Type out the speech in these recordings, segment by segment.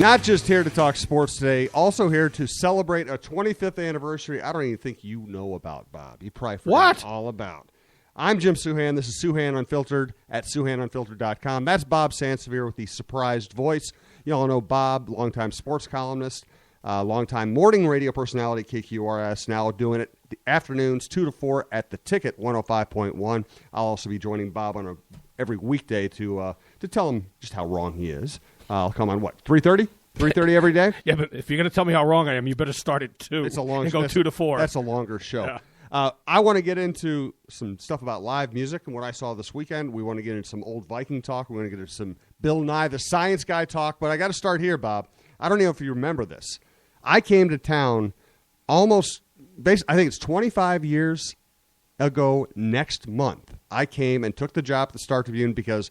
Not just here to talk sports today, also here to celebrate a 25th anniversary I don't even think you know about, Bob. You probably forgot all about. I'm Jim Souhan. This is SOUAHN-UNFILTERED at SOUAHN-UNFILTERED.com. That's Bob Sansevere with the surprised voice. You all know Bob, longtime sports columnist, longtime morning radio personality at KQRS, now doing it the afternoons 2 to 4 at the Ticket 105.1. I'll also be joining Bob on every weekday to tell him just how wrong he is. I'll come on, 3:30? 3:30 every day? Yeah, but if you're going to tell me how wrong I am, you better start at 2 and go 2 to 4. That's a longer show. Yeah. I want to get into some stuff about live music and what I saw this weekend. We want to get into some old Viking talk. We want to get into some Bill Nye, the Science Guy talk. But I got to start here, Bob. I don't know if you remember this. I came to town I think it's 25 years ago next month. I came and took the job at the Star Tribune because,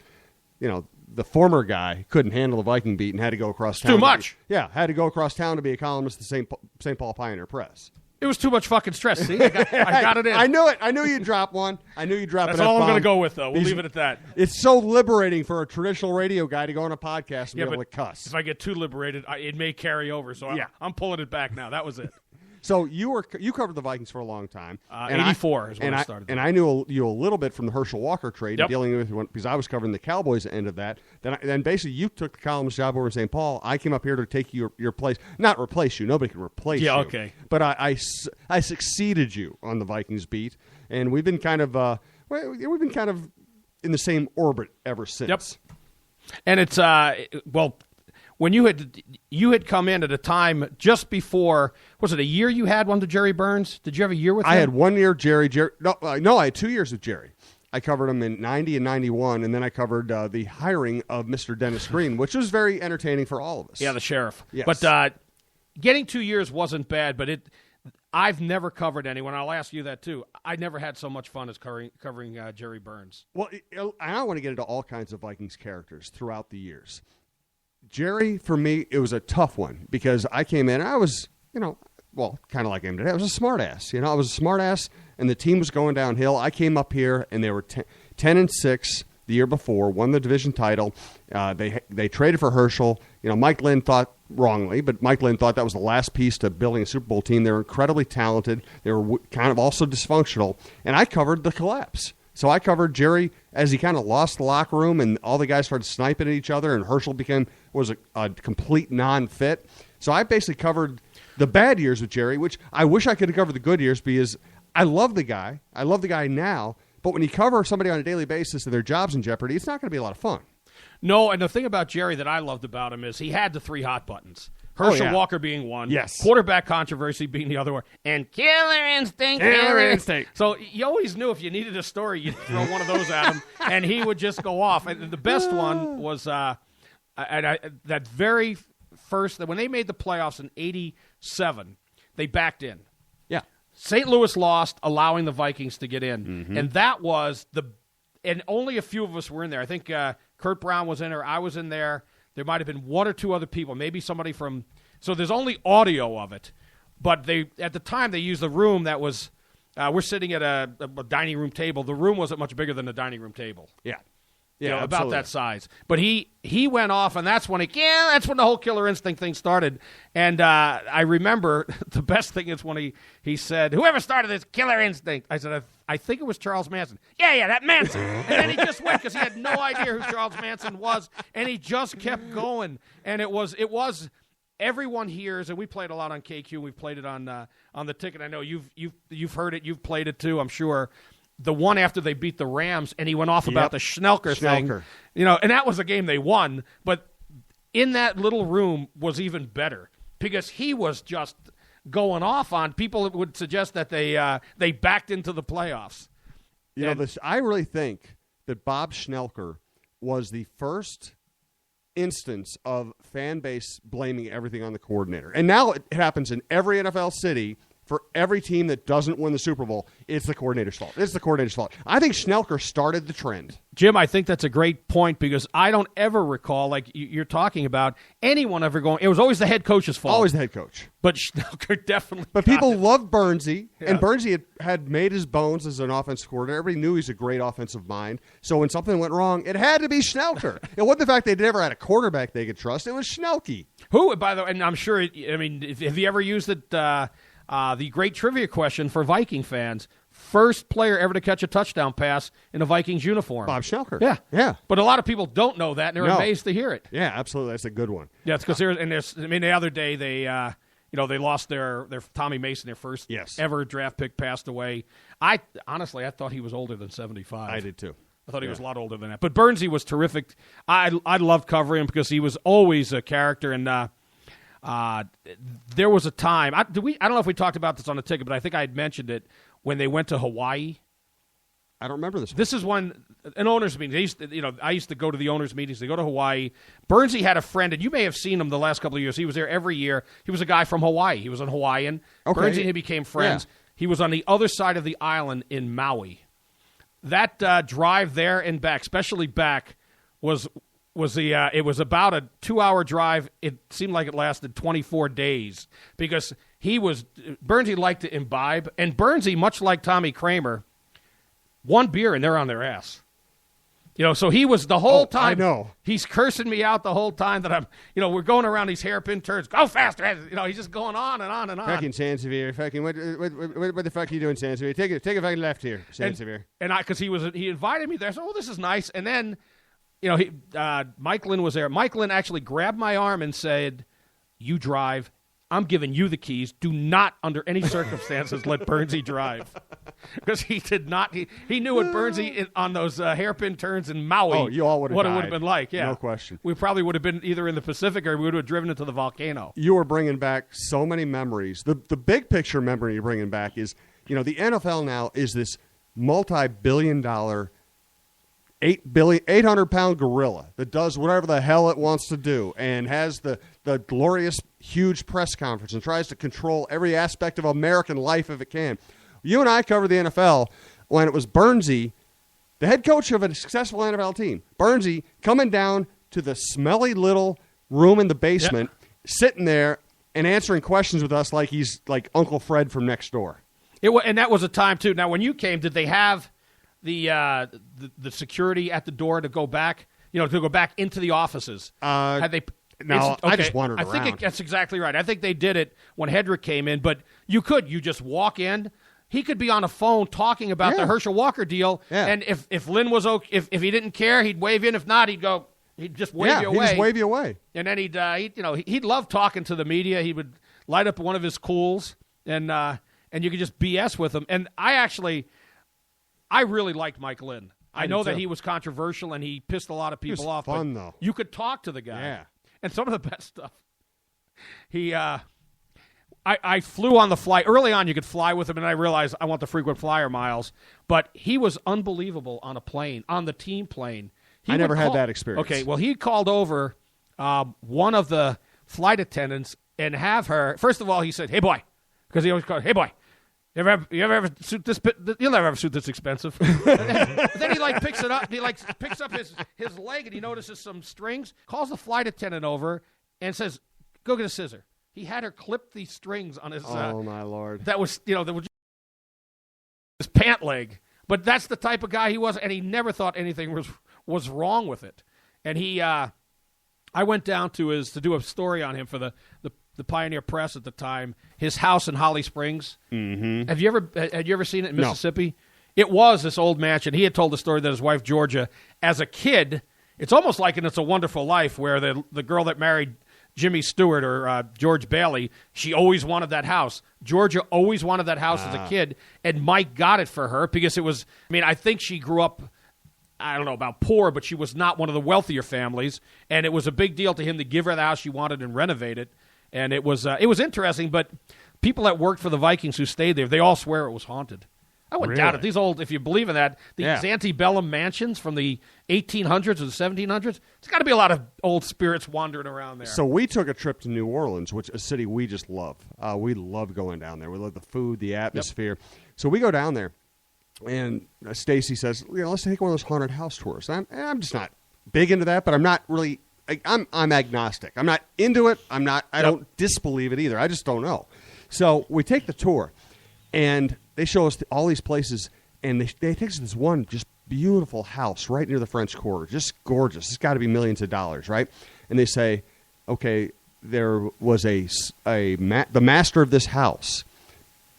the former guy couldn't handle the Viking beat and had to go across town. Too much. Had to go across town to be a columnist at the St. Paul Pioneer Press. It was too much fucking stress. See, I got it in. I knew it. I knew you'd drop one. I knew you'd drop it. That's all I'm going to go with, though. We'll leave it at that. It's so liberating for a traditional radio guy to go on a podcast and be able to cuss. If I get too liberated, it may carry over. So I'm pulling it back now. That was it. So you covered the Vikings for a long time. 84 is when I started. And I knew you a little bit from the Herschel Walker trade, Yep. dealing with because I was covering the Cowboys end of that. Then basically you took the columnist job over in St. Paul. I came up here to take your place, not replace you. Nobody can replace you. Yeah, okay. But I succeeded you on the Vikings beat, and we've been kind of in the same orbit ever since. Yep. And it's when you had come in at a time just before, was it a year you had one to Jerry Burns? Did you have a year with him? I had 1 year Jerry. No, I had 2 years with Jerry. I covered him in 90 and 91, and then I covered the hiring of Mr. Dennis Green, which was very entertaining for all of us. Yeah, the sheriff. Yes. But getting 2 years wasn't bad, but I've never covered anyone. I'll ask you that, too. I never had so much fun as covering Jerry Burns. Well, I want to get into all kinds of Vikings characters throughout the years. Jerry, for me, it was a tough one because I came in and I was, kind of like him today. I was a smart ass. I was a smart ass, and the team was going downhill. I came up here, and they were 10-6 the year before, won the division title. They traded for Herschel. Mike Lynn thought wrongly, but Mike Lynn thought that was the last piece to building a Super Bowl team. They were incredibly talented. They were kind of also dysfunctional, and I covered the collapse. So I covered Jerry as he kind of lost the locker room and all the guys started sniping at each other and Herschel was a complete non-fit. So I basically covered the bad years with Jerry, which I wish I could have covered the good years because I love the guy. I love the guy now. But when you cover somebody on a daily basis and their job's in jeopardy, it's not going to be a lot of fun. No, and the thing about Jerry that I loved about him is he had the 3 hot buttons. Herschel Walker being one, yes. Quarterback controversy being the other one, and killer instinct. So you always knew if you needed a story, you'd throw one of those at him, and he would just go off. And the best one was that very first, when they made the playoffs in 87, they backed in. Yeah. St. Louis lost, allowing the Vikings to get in. Mm-hmm. And that was and only a few of us were in there. I think Kurt Brown was in there. I was in there. There might have been 1 or 2 other people, maybe somebody from – so there's only audio of it. But at the time, they used the room that was we're sitting at a dining room table. The room wasn't much bigger than a dining room table. Yeah. Yeah, about that size. But he went off, and that's when that's when the whole killer instinct thing started. And I remember the best thing is when he said, "Whoever started this killer instinct?" I said, "I think it was Charles Manson." Yeah, that Manson. And then he just went because he had no idea who Charles Manson was, and he just kept going. And it was everyone hears, and we played a lot on KQ. We've played it on the Ticket. I know you've heard it. You've played it too, I'm sure. The one after they beat the Rams, and he went off about the Schnelker thing. And that was a game they won. But in that little room was even better because he was just going off on people. Would suggest that they backed into the playoffs. I really think that Bob Schnelker was the first instance of fan base blaming everything on the coordinator. And now it happens in every NFL city for every team that doesn't win the Super Bowl, it's the coordinator's fault. It's the coordinator's fault. I think Schnelker started the trend. Jim, I think that's a great point because I don't ever recall, like you're talking about, anyone ever going, it was always the head coach's fault. Always the head coach. But Schnelker definitely But people loved Bernsey, and Bernsey had made his bones as an offensive coordinator. Everybody knew he's a great offensive mind. So when something went wrong, it had to be Schnelker. It wasn't the fact they never had a quarterback they could trust. It was Schnelke. Who, by the way, and I'm sure, have you ever used it, the great trivia question for Viking fans, first player ever to catch a touchdown pass in a Vikings uniform? Bob Schnelker. Yeah. But a lot of people don't know that, and they're amazed to hear it. Yeah, absolutely. That's a good one. Yeah, it's because the other day they lost their Tommy Mason, their first ever draft pick, passed away. I thought he was older than 75. I did too. I thought he was a lot older than that. But Bernsey was terrific. I loved covering him because he was always a character. And there was a time. I don't know if we talked about this on the ticket, but I think I had mentioned it when they went to Hawaii. I don't remember this one. This is an owners meeting. I used to go to the owners meetings. They go to Hawaii. Bernsey had a friend, and you may have seen him the last couple of years. He was there every year. He was a guy from Hawaii. He was an Hawaiian. Okay. Bernsey and he became friends. Yeah. He was on the other side of the island in Maui. That drive there and back, especially back, it was about a 2-hour drive. It seemed like it lasted 24 days because Bernsey liked to imbibe, and Bernsey, much like Tommy Kramer, one beer and they're on their ass. So he was the whole time. I know. He's cursing me out the whole time that we're going around these hairpin turns. Go faster. He's just going on and on and on. Fucking Sansevere. Fucking, what the fuck are you doing, Sansevere? Take a fucking left here, Sansevere. Because he invited me there. So, this is nice. And then, Mike Lynn was there. Mike Lynn actually grabbed my arm and said, "You drive. I'm giving you the keys. Do not, under any circumstances, let Bernsey drive." Because he did not. He knew what Bernsey on those hairpin turns in Maui. Oh, you all would have what died. It would have been like. Yeah, no question. We probably would have been either in the Pacific or we would have driven into the volcano. You are bringing back so many memories. The big picture memory you're bringing back is, the NFL now is this multi-billion-dollar, 800-pound gorilla that does whatever the hell it wants to do and has the glorious, huge press conference and tries to control every aspect of American life if it can. You and I covered the NFL when it was Bernsey, the head coach of a successful NFL team. Bernsey coming down to the smelly little room in the basement, sitting there and answering questions with us like he's like Uncle Fred from next door. And that was a time, too. Now, when you came, did they have the security at the door to go back, to go back into the offices? Had they? No, I just wandered around. I think that's exactly right. I think they did it when Hedrick came in, but you just walk in. He could be on a phone talking about the Herschel Walker deal, and if Lynn was okay, if he didn't care, he'd wave in. If not, he'd just wave you away. He'd just wave you away. And then he'd love talking to the media. He would light up one of his cools, and you could just BS with him. And I really liked Mike Lynn. I know that he was controversial and he pissed a lot of people off. Fun though. You could talk to the guy. Yeah. And some of the best stuff. I flew on the flight. Early on, you could fly with him, and I realized I want the frequent flyer miles. But he was unbelievable on a plane, on the team plane. I never had that experience. Okay, well, he called over one of the flight attendants and have her. First of all, he said, "Hey, boy," because he always called, "Hey, boy. You ever have a suit this? You'll never have a suit this expensive." then he picks it up. He picks up his leg and he notices some strings. Calls the flight attendant over and says, "Go get a scissor." He had her clip these strings on his. Oh my Lord! That was his pant leg. But that's the type of guy he was, and he never thought anything was wrong with it. And I went down to do a story on him for the Pioneer Press at the time. His house in Holly Springs. Mm-hmm. Had you ever seen it in Mississippi? No. It was this old mansion. He had told the story that his wife Georgia, as a kid, it's almost like in It's a Wonderful Life, where the girl that married Jimmy Stewart or George Bailey, she always wanted that house. Georgia always wanted that house as a kid, and Mike got it for her because it was. I mean, I think she grew up. I don't know about poor, but she was not one of the wealthier families, and it was a big deal to him to give her the house she wanted and renovate it. And it was interesting, but people that worked for the Vikings who stayed there, they all swear it was haunted. I wouldn't doubt it. These old, if you believe in that, these antebellum mansions from the 1800s or the 1700s, there's got to be a lot of old spirits wandering around there. So we took a trip to New Orleans, which is a city we just love. We love going down there. We love the food, the atmosphere. Yep. So we go down there, and Stacy says, let's take one of those haunted house tours. I'm just not big into that, but I'm not really, I'm agnostic. I'm not into it. I don't disbelieve it either. I just don't know. So we take the tour, and they show us all these places, and they take us to this one just beautiful house right near the French Quarter, just gorgeous. It's got to be millions of dollars, right? And they say, okay, there was the master of this house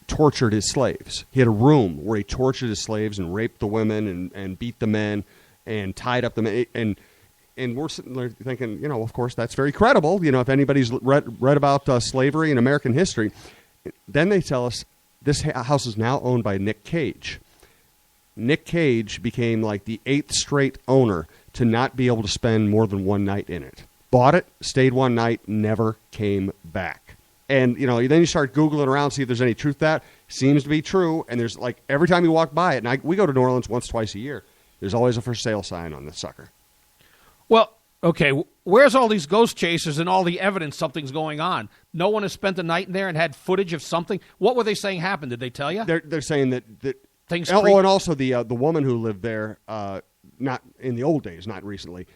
tortured his slaves. He had a room where he tortured his slaves and raped the women and beat the men and tied up the men. And we're sitting there thinking, of course, that's very credible. If anybody's read about slavery in American history. Then they tell us this house is now owned by Nick Cage. Nick Cage became like the 8th straight owner to not be able to spend more than one night in it. Bought it, stayed one night, never came back. And, then you start Googling around, see if there's any truth to that. Seems to be true. And there's every time you walk by it, and we go to New Orleans once, twice a year, there's always a for sale sign on the sucker. Well, okay, where's all these ghost chasers and all the evidence something's going on? No one has spent the night in there and had footage of something? What were they saying happened? Did they tell you? They're saying that things. And also the woman who lived there, not in the old days, not recently,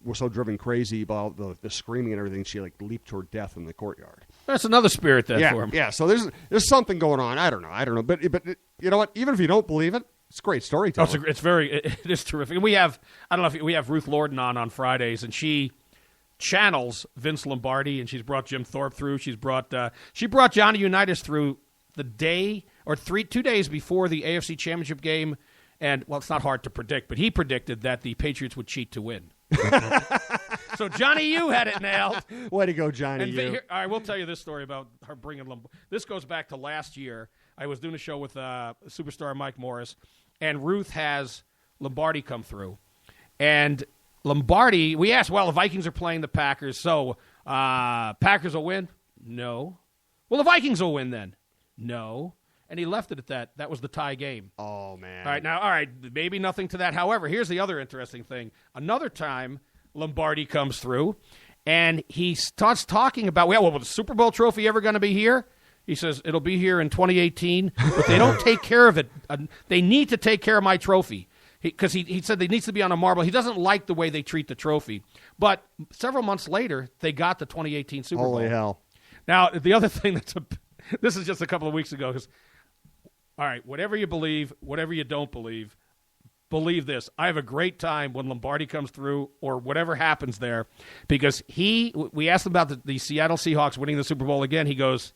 was so driven crazy about the screaming and everything, she leaped to her death in the courtyard. That's another spirit for him. Yeah. So there's something going on. I don't know. But you know what? Even if you don't believe it, it's great storytelling. It is terrific. And we have Ruth Lorden on Fridays, and she channels Vince Lombardi, and she's brought Jim Thorpe through. She brought Johnny Unitas through the day or 2 days before the AFC Championship game. And, well, it's not hard to predict, but he predicted that the Patriots would cheat to win. So Johnny U had it nailed. Way to go, Johnny U. I will tell you this story about her bringing Lombardi. This goes back to last year. I was doing a show with superstar Mike Morris, and Ruth has Lombardi come through. And Lombardi, we asked, the Vikings are playing the Packers, so Packers will win? No. Well, the Vikings will win then? No. And he left it at that. That was the tie game. Oh, man. All right, maybe nothing to that. However, here's the other interesting thing. Another time, Lombardi comes through, and he starts talking about, well, the Super Bowl trophy ever going to be here? He says, it'll be here in 2018, but they don't take care of it. They need to take care of my trophy. Because he said it needs to be on a marble. He doesn't like the way they treat the trophy. But several months later, they got the 2018 Super Bowl. Holy hell. Now, the other thing this is just a couple of weeks ago, because all right, whatever you believe, whatever you don't believe this. I have a great time when Lombardi comes through or whatever happens there, because we asked him about the Seattle Seahawks winning the Super Bowl again. He goes,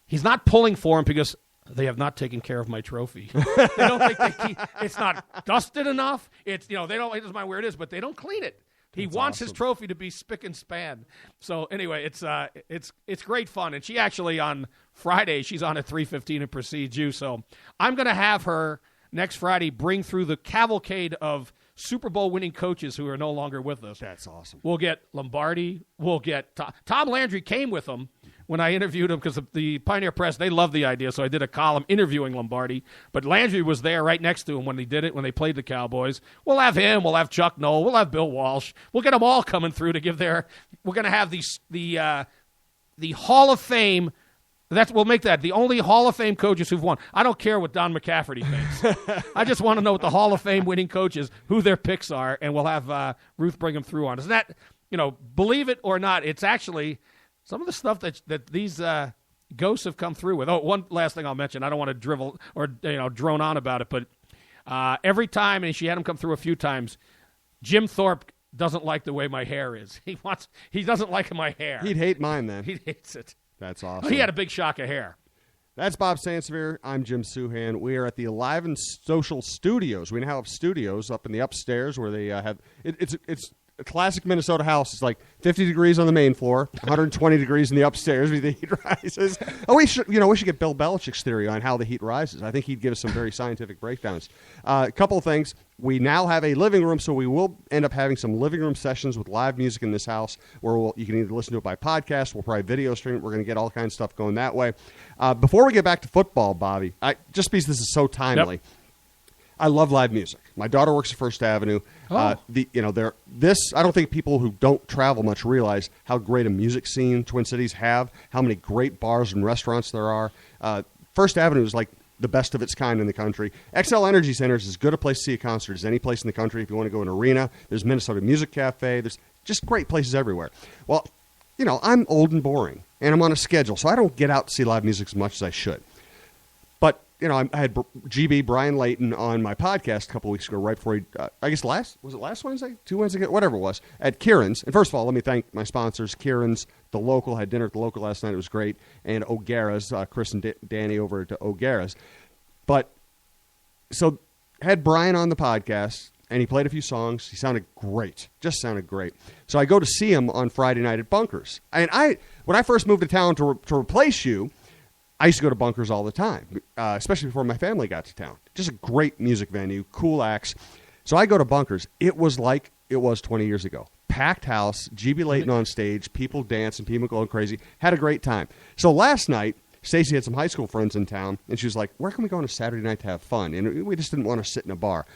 he's not pulling for him because they have not taken care of my trophy. They don't think it's not dusted enough. It's, they don't, it doesn't mind where it is, but they don't clean it. He wants his trophy to be spick and span. So anyway, it's great fun. And she actually on Friday, she's on at 3:15 and precedes you. So I'm going to have her next Friday bring through the cavalcade of Super Bowl winning coaches who are no longer with us. That's awesome. We'll get Lombardi. We'll get Tom Landry came with them when I interviewed him, because the Pioneer Press, they loved the idea, so I did a column interviewing Lombardi. But Landry was there right next to him when he did it, when they played the Cowboys. We'll have him. We'll have Chuck Noll. We'll have Bill Walsh. We'll get them all coming through to give their – we're going to have the Hall of Fame – we'll make that the only Hall of Fame coaches who've won. I don't care what Don McCafferty thinks. I just want to know what the Hall of Fame winning coaches, who their picks are, and we'll have Ruth bring them through on us. That, believe it or not, it's actually – some of the stuff that these ghosts have come through with. Oh, one last thing I'll mention. I don't want to drivel or drone on about it, but every time, and she had him come through a few times, Jim Thorpe doesn't like the way my hair is. He doesn't like my hair. He'd hate mine then. He hates it. That's awesome. He had a big shock of hair. That's Bob Sansevere. I'm Jim Souhan. We are at the Alive and Social Studios. We now have studios up in the upstairs where they have it's a classic Minnesota house is like 50 degrees on the main floor, 120 degrees in the upstairs where the heat rises. We should get Bill Belichick's theory on how the heat rises. I think he'd give us some very scientific breakdowns. A couple of things. We now have a living room, so we will end up having some living room sessions with live music in this house where you can either listen to it by podcast, we'll probably video stream it. We're going to get all kinds of stuff going that way. Before we get back to football, Bobby, just because this is so timely, Yep. I love live music. My daughter works at First Avenue. Oh. I don't think people who don't travel much realize how great a music scene Twin Cities have, how many great bars and restaurants there are. First Avenue is like the best of its kind in the country. XL Energy Center is as good a place to see a concert as any place in the country. If you want to go to an arena, there's Minnesota Music Cafe. There's just great places everywhere. Well, I'm old and boring, and I'm on a schedule, so I don't get out to see live music as much as I should. But, I had GB Brian Layton on my podcast a couple weeks ago, right before was it last Wednesday? 2 Wednesdays ago? Whatever it was, at Kieran's. And first of all, let me thank my sponsors, Kieran's, The Local. Had dinner at The Local last night. It was great. And O'Gara's, Chris and Danny over at O'Gara's. But, so, had Brian on the podcast, and he played a few songs. He sounded great. Just sounded great. So I go to see him on Friday night at Bunkers. And when I first moved to town to replace you, I used to go to Bunkers all the time, especially before my family got to town. Just a great music venue, cool acts. So I go to Bunkers. It was like it was 20 years ago. Packed house, GB Layton on stage, people dancing, people going crazy. Had a great time. So last night, Stacy had some high school friends in town, and she was like, where can we go on a Saturday night to have fun? And we just didn't want to sit in a bar.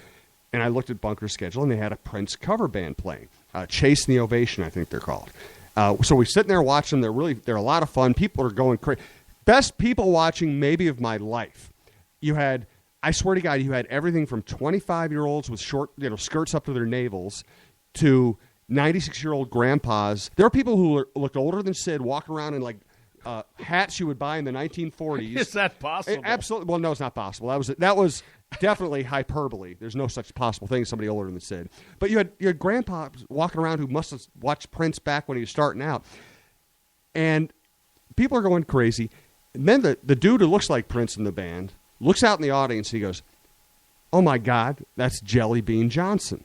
And I looked at Bunkers' schedule, and they had a Prince cover band playing. Chase and the Ovation, I think they're called. So we're sitting there watching them. They're a lot of fun. People are going crazy. Best people watching maybe of my life. I swear to God, you had everything from 25-year-olds with short, skirts up to their navels to 96-year-old grandpas. There are people who looked older than Sid walking around in like hats you would buy in the 1940s. Is that possible? Absolutely. Well, no, it's not possible. That was definitely hyperbole. There's no such possible thing as somebody older than Sid. But you had grandpas walking around who must have watched Prince back when he was starting out. And people are going crazy. And then the dude who looks like Prince in the band looks out in the audience. He goes, oh, my God, that's Jelly Bean Johnson.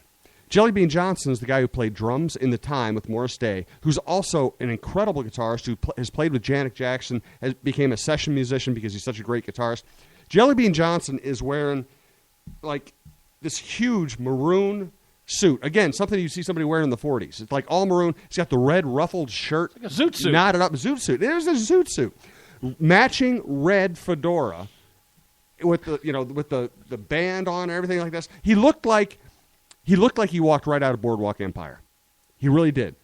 Jelly Bean Johnson is the guy who played drums in The Time with Morris Day, who's also an incredible guitarist who has played with Janet Jackson, became a session musician because he's such a great guitarist. Jelly Bean Johnson is wearing, like, this huge maroon suit. Again, something you see somebody wearing in the 40s. It's like all maroon. He's got the red ruffled shirt. It's like a zoot suit. Knotted up zoot suit. There's a zoot suit. Matching red fedora with the band on and everything like this. He looked like he walked right out of Boardwalk Empire. He really did.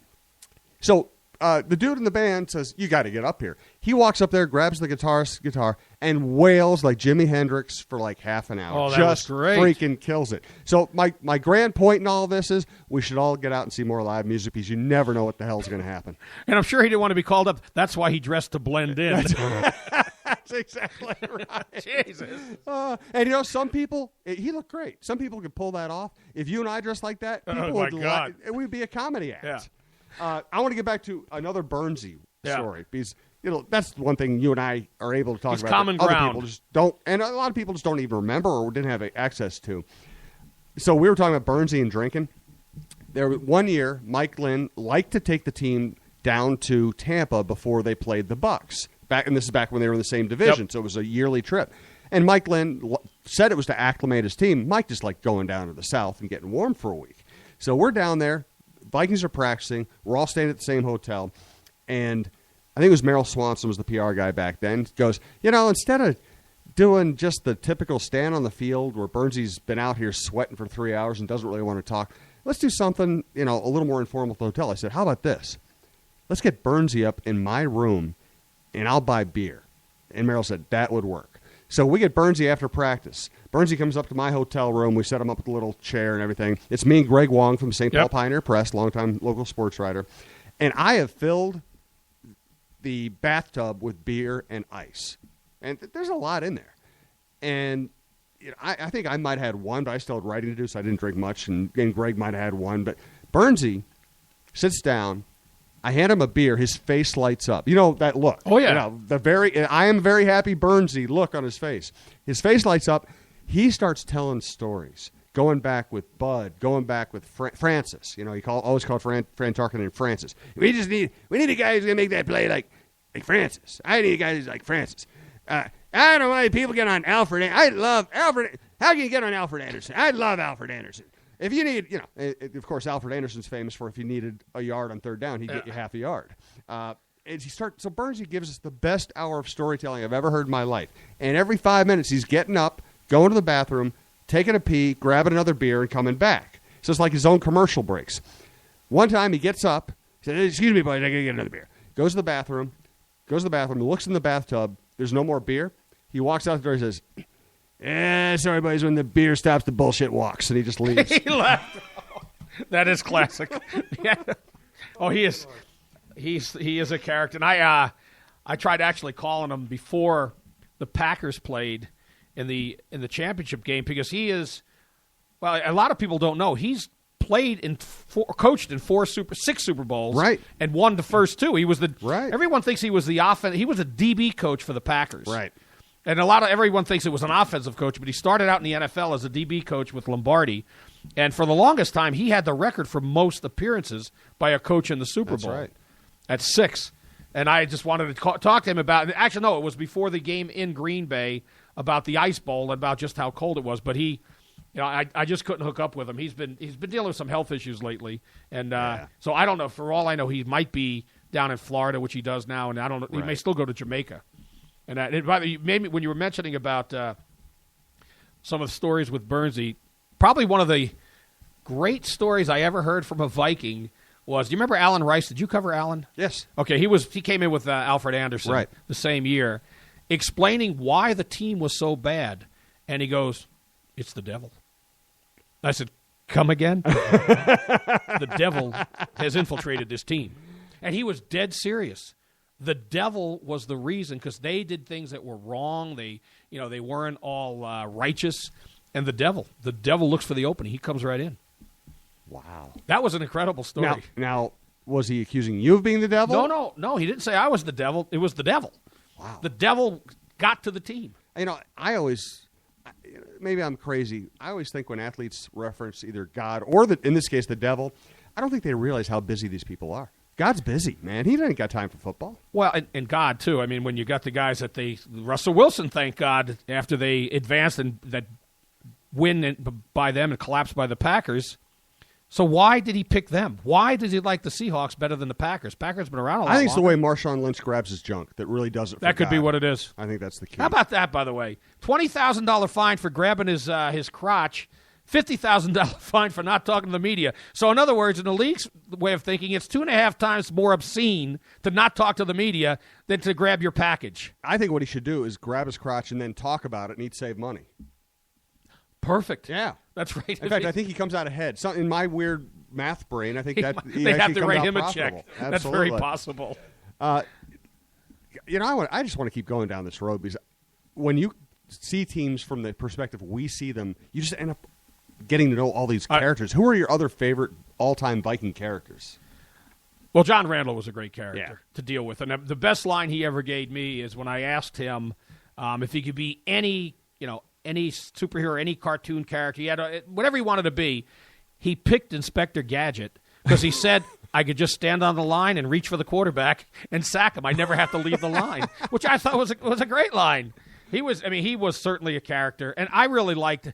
So the dude in the band says, you got to get up here. He walks up there, grabs the guitarist's guitar, and wails like Jimi Hendrix for like half an hour. Oh, that Just was great. Freaking kills it. So my grand point in all this is we should all get out and see more live music because you never know what the hell's going to happen. And I'm sure he didn't want to be called up. That's why he dressed to blend in. That's exactly right. Jesus. And some people, he looked great. Some people could pull that off. If you and I dressed like that, people God. it would be a comedy act. Yeah. I want to get back to another Burnsy story because that's one thing you and I are able to talk about. Common other ground. people just don't, and a lot of people just don't even remember or didn't have access to. So we were talking about Burnsy and drinking. One year, Mike Lynn liked to take the team down to Tampa before they played the Bucks. And this is back when they were in the same division, so it was a yearly trip. And Mike Lynn said it was to acclimate his team. Mike just liked going down to the South and getting warm for a week. So we're down there. Vikings are practicing. We're all staying at the same hotel. And I think it was Merrill Swanson was the PR guy back then. Goes, instead of doing just the typical stand on the field where Burnsy's been out here sweating for 3 hours and doesn't really want to talk, let's do something, a little more informal at the hotel. I said, how about this? Let's get Burnsy up in my room and I'll buy beer. And Merrill said, that would work. So we get Burnsy after practice. Burnsy comes up to my hotel room. We set him up with a little chair and everything. It's me and Greg Wong from St. Paul Pioneer Press, longtime local sports writer. And I have filled the bathtub with beer and ice. And there's a lot in there. And I think I might have had one, but I still had writing to do, so I didn't drink much. And Greg might have had one. But Burnsy sits down. I hand him a beer. His face lights up. That look. Oh, yeah. I am very happy Burnsy look on his face. His face lights up. He starts telling stories. going back with Bud, going back with Francis. You know, he always called Fran Tarkenton Francis. We need a guy who's going to make that play like Francis. I need a guy who's like Francis. I don't know why people get on Alfred. I love Alfred. How can you get on Alfred Anderson? I love Alfred Anderson. If you need, of course, Alfred Anderson's famous for if you needed a yard on third down, he'd get you half a yard. So Bernsey gives us the best hour of storytelling I've ever heard in my life. And every 5 minutes, he's getting up, going to the bathroom, taking a pee, grabbing another beer, and coming back. So it's like his own commercial breaks. One time he gets up, he says, "Excuse me, boys, I got to get another beer." Goes to the bathroom, looks in the bathtub. There's no more beer. He walks out the door and says, "Sorry, boys, when the beer stops, the bullshit walks." And he just leaves. He left. That is classic. Yeah. Oh, he is. He is a character. And I tried actually calling him before the Packers played in the championship game because he is. Well, a lot of people don't know he's played coached in 6 Super Bowls, right, and won the first 2. He was the right. Everyone thinks he was the offense. He was a DB coach for the Packers, right. And everyone thinks it was an offensive coach, but he started out in the NFL as a DB coach with Lombardi, and for the longest time he had the record for most appearances by a coach in the Super Bowl. Right. At 6. And I just wanted to talk to him about it. Actually, no, it was before the game in Green Bay about the Ice Bowl and about just how cold it was. But I just couldn't hook up with him. He's been dealing with some health issues lately, and so I don't know. For all I know, he might be down in Florida, which he does now, and I don't know. He may still go to Jamaica. And by the way, maybe when you were mentioning about some of the stories with Bernsey, probably one of the great stories I ever heard from a Viking was, do you remember Alan Rice? Did you cover Alan? Yes. Okay, he came in with Alfred Anderson the same year, explaining why the team was so bad. And he goes, "It's the devil." I said, "Come again?" "The devil has infiltrated this team." And he was dead serious. The devil was the reason because they did things that were wrong. They weren't all righteous. And the devil looks for the opening. He comes right in. Wow. That was an incredible story. Now, was he accusing you of being the devil? No. He didn't say I was the devil. It was the devil. Wow. The devil got to the team. I always, maybe I'm crazy, I always think when athletes reference either God or, in this case, the devil, I don't think they realize how busy these people are. God's busy, man. He ain't got time for football. Well, and God, too. I mean, when you got the guys Russell Wilson, thank God, after they advanced and that win by them and collapsed by the Packers. So why did he pick them? Why does he like the Seahawks better than the Packers? Packers been around a lot I think it's longer. the way Marshawn Lynch grabs his junk that really does it for That could God. be what it is. I think that's the key. How about that, by the way? $20,000 fine for grabbing his crotch, $50,000 fine for not talking to the media. So in other words, in the league's way of thinking, it's 2.5 times more obscene to not talk to the media than to grab your package. I think what he should do is grab his crotch and then talk about it, and he'd save money. Perfect. Yeah. That's right. In fact, I think he comes out ahead. So in my weird math brain, I think that they have to write him a profitable. check. Absolutely. That's very possible. I just want to keep going down this road because when you see teams from the perspective we see them, you just end up getting to know all these characters. Who are your other favorite all-time Viking characters? Well, John Randall was a great character to deal with. And the best line he ever gave me is when I asked him if he could be any superhero, any cartoon character. He had whatever he wanted to be. He picked Inspector Gadget because he said, I could just stand on the line and reach for the quarterback and sack him. I never have to leave the line, which I thought was a great line. He was certainly a character, and I really liked.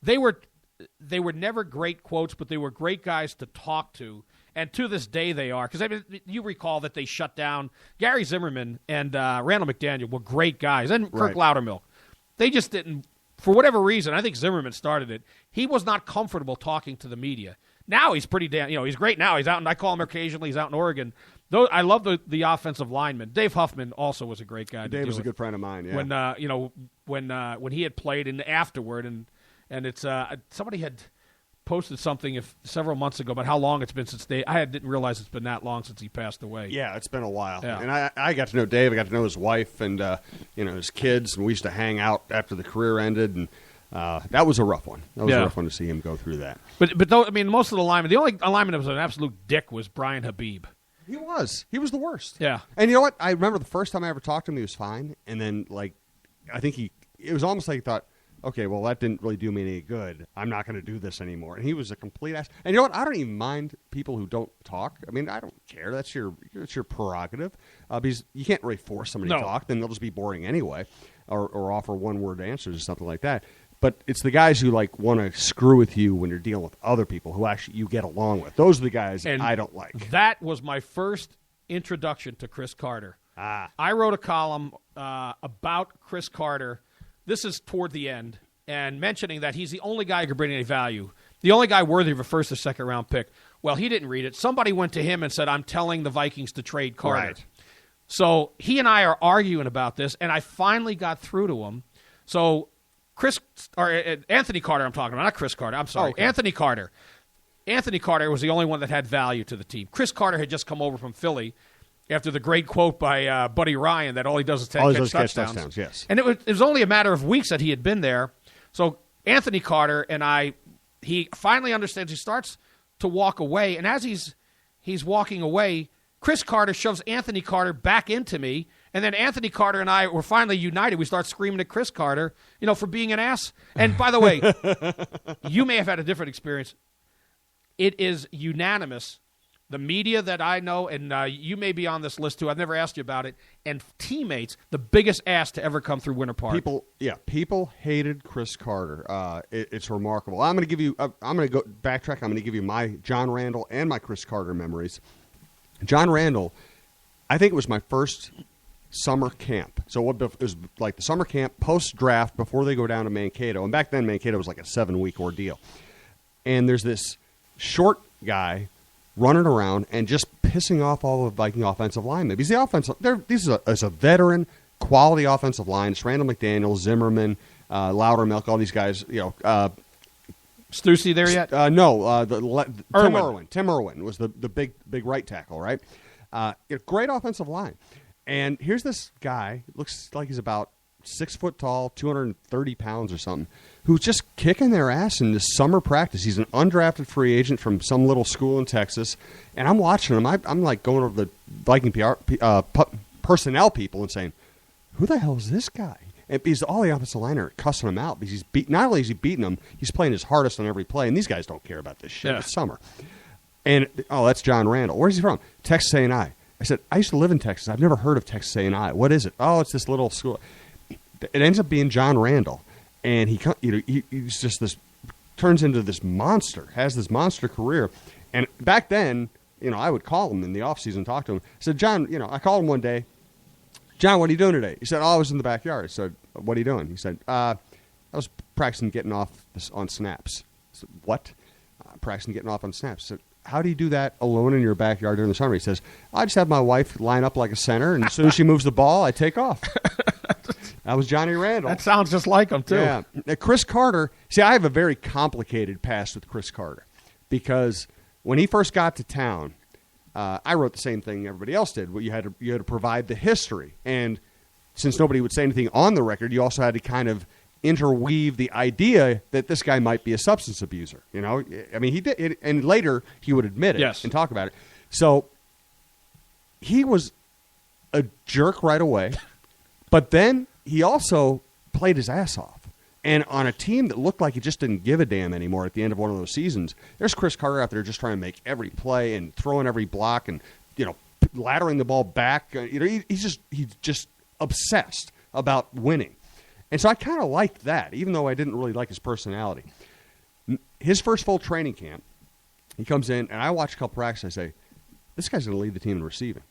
They were never great quotes, but they were great guys to talk to, and to this day they are. Because you recall that they shut down Gary Zimmerman and Randall McDaniel were great guys, and Kirk Loudermilk. They just didn't, for whatever reason. I think Zimmerman started it. He was not comfortable talking to the media. Now he's pretty damn. He's great now. He's out, and I call him occasionally. He's out in Oregon. Though I love the offensive lineman. Dave Huffman also was a great guy. Dave was a good friend of mine. Yeah. When he had played and afterward, and it's somebody had posted something several months ago about how long it's been since I didn't realize it's been that long since he passed away. Yeah, it's been a while. Yeah. And I got to know Dave. I got to know his wife and his kids, and we used to hang out after the career ended. And that was a rough one. That was a rough one to see him go through that. But though, most of the linemen, the only lineman that was an absolute dick was Brian Habib. He was the worst. Yeah. And you know what? I remember the first time I ever talked to him, he was fine. And then, I think it was almost like he thought, okay, well, that didn't really do me any good. I'm not going to do this anymore. And he was a complete ass. And you know what? I don't even mind people who don't talk. I mean, I don't care. That's your prerogative. Because you can't really force somebody to talk. Then they'll just be boring anyway, or offer one-word answers or something like that. But it's the guys who like want to screw with you when you're dealing with other people who actually you get along with. Those are the guys I don't like. That was my first introduction to Chris Carter. I wrote a column about Chris Carter. This is toward the end, and mentioning that he's the only guy who could bring any value, the only guy worthy of a first or second round pick. Well, he didn't read it. Somebody went to him and said, I'm telling the Vikings to trade Carter. Right. So he and I are arguing about this, and I finally got through to him. So Anthony Carter, I'm talking about, not Chris Carter. I'm sorry, okay. Anthony Carter. Anthony Carter was the only one that had value to the team. Chris Carter had just come over from Philly after the great quote by Buddy Ryan that all he does is catch touchdowns. Yes. And it was only a matter of weeks that he had been there. So Anthony Carter and he finally understands. He starts to walk away, and as he's walking away, Chris Carter shoves Anthony Carter back into me, and then Anthony Carter and I were finally united. We start screaming at Chris Carter, for being an ass. And by the way, you may have had a different experience. It is unanimous. The media that I know, and you may be on this list too, I've never asked you about it, and teammates, the biggest ass to ever come through Winter Park. People hated Chris Carter. It's remarkable. I'm going to go backtrack. I'm going to give you my John Randall and my Chris Carter memories. John Randall, I think it was my first summer camp. So it was like the summer camp post-draft before they go down to Mankato. And back then, Mankato was like a 7-week ordeal. And there's this short guy running around and just pissing off all of the Viking offensive linemen. Because this is a veteran, quality offensive line. It's Randall McDaniel, Zimmerman, Loudermilk, all these guys. Stussy there yet? No. Tim Irwin was the big right tackle, right? Great offensive line. And here's this guy, looks like he's about 6 foot tall, 230 pounds or something, who's just kicking their ass in this summer practice. He's an undrafted free agent from some little school in Texas. And I'm watching him. I'm like going over the Viking personnel people and saying, who the hell is this guy? And because all the offensive line are cussing him out because not only is he beating them, he's playing his hardest on every play. And these guys don't care about this shit. Yeah. It's summer. And, that's John Randall. Where's he from? Texas A&I. I said, I used to live in Texas. I've never heard of Texas A&I. What is it? Oh, it's this little school. It ends up being John Randall. And he's just turns into this monster, has this monster career. And back then, I would call him in the offseason and talk to him. I said, John, I called him one day. John, what are you doing today? He said, I was in the backyard. I said, what are you doing? He said, I was practicing getting off on snaps. I said, what? Practicing getting off on snaps. I said, how do you do that alone in your backyard during the summer? He says, I just have my wife line up like a center, and as soon as she moves the ball, I take off. That was Johnny Randall. That sounds just like him, too. Yeah. Now, Chris Carter, I have a very complicated past with Chris Carter because when he first got to town, I wrote the same thing everybody else did. You had to provide the history. And since nobody would say anything on the record, you also had to kind of interweave the idea that this guy might be a substance abuser. I mean, he did, and later he would admit it and talk about it. So he was a jerk right away, but then he also played his ass off. And on a team that looked like he just didn't give a damn anymore at the end of one of those seasons, there's Chris Carter out there just trying to make every play and throwing every block and laddering the ball back. He's just obsessed about winning. And so I kind of liked that, even though I didn't really like his personality. His first full training camp, he comes in, and I watch a couple practices. I say, this guy's going to lead the team in receiving.